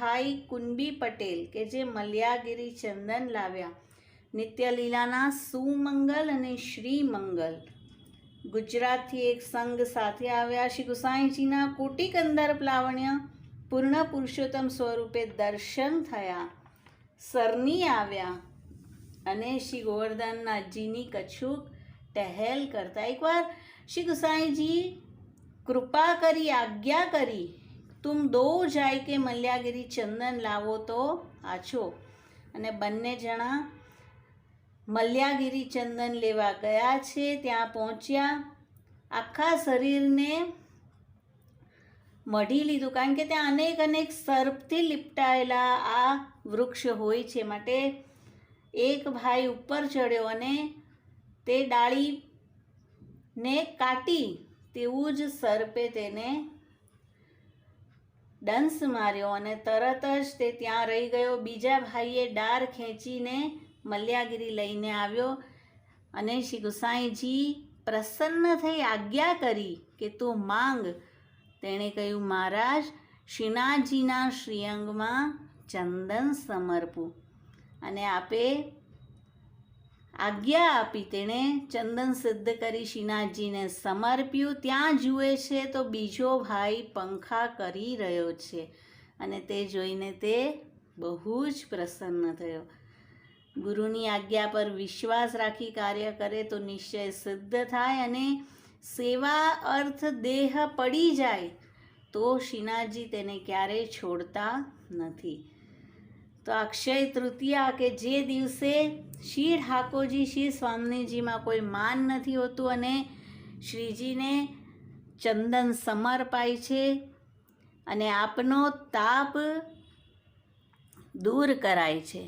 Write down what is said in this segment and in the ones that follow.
ભાઈ કુંબી પટેલ કે જે મલ્યાગીરી ચંદન લાવ્યા, નિત્યલીલાના સુમંગલ અને શ્રીમંગલ. ગુજરાતથી એક સંઘ સાથે આવ્યા. શ્રી ગુસાઈજીના કોટિક અંદર્પ લાવણ્ય પૂર્ણ પુરુષોત્તમ સ્વરૂપે દર્શન થયા. સરની આવ્યા અને શ્રી ગોવર્ધનનાથજીની કછુક ટહેલ કરતા. એકવાર શ્રી ગુસાઈજી કૃપા કરી, આજ્ઞા કરી, તુમ દો જાય કે મલ્યાગીરી ચંદન લાવો તો આછો. અને બંને જણા મલ્યાગીરી ચંદન લેવા ગયા છે. ત્યાં પહોંચ્યા, આખા શરીરને મઢી લીધું, કારણ કે ત્યાં અનેક અનેક સર્પથી લીપટાયેલા આ વૃક્ષ હોય છે. માટે એક ભાઈ ઉપર ચડ્યો અને તે ડાળીને કાટી, તેવું જ સર્પે તેને દંશ માર્યો અને તરત જ તે ત્યાં રહી ગયો. બીજા ભાઈએ ડાળ ખેંચીને મલ્યાગીરી લઈને આવ્યો અને શ્રી ગુસાઈજી પ્રસન્ન થઈ આજ્ઞા કરી કે તું માંગ. તેણે કહ્યું, મહારાજ, શ્રીનાથજીના શ્રીઅંગમાં ચંદન સમર્પું. અને આપે આજ્ઞા આપી. તેણે ચંદન સિદ્ધ કરી શ્રીનાથજીને સમર્પ્યું. ત્યાં જુએ છે તો બીજો ભાઈ પંખા કરી રહ્યો છે અને તે જોઈને તે બહુ જ પ્રસન્ન થયો. ગુરુની આજ્ઞા પર વિશ્વાસ રાખી કાર્ય કરે તો નિશ્ચય સિદ્ધ થાય. અને સેવા અર્થ દેહ પડી જાય તો શ્રીનાથજી તેને ક્યારેય છોડતા નથી. તો અક્ષય તૃતીયા કે જે દિવસે શ્રી ઠાકોરજી, શ્રી સ્વામીજીમાં કોઈ માન નથી હોતું અને શ્રીજીને ચંદન સમર્પાય છે અને આપનો તાપ દૂર કરાય છે.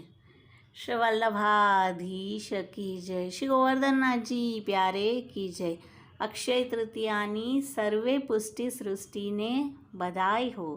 શ્રી વલ્લભાધીશ કી જય. શ્રી ગોવર્ધનનાથજી પ્યારે કી જય. અક્ષય તૃતીયાની સર્વે પુષ્ટિ સૃષ્ટિને બધાઈ હો.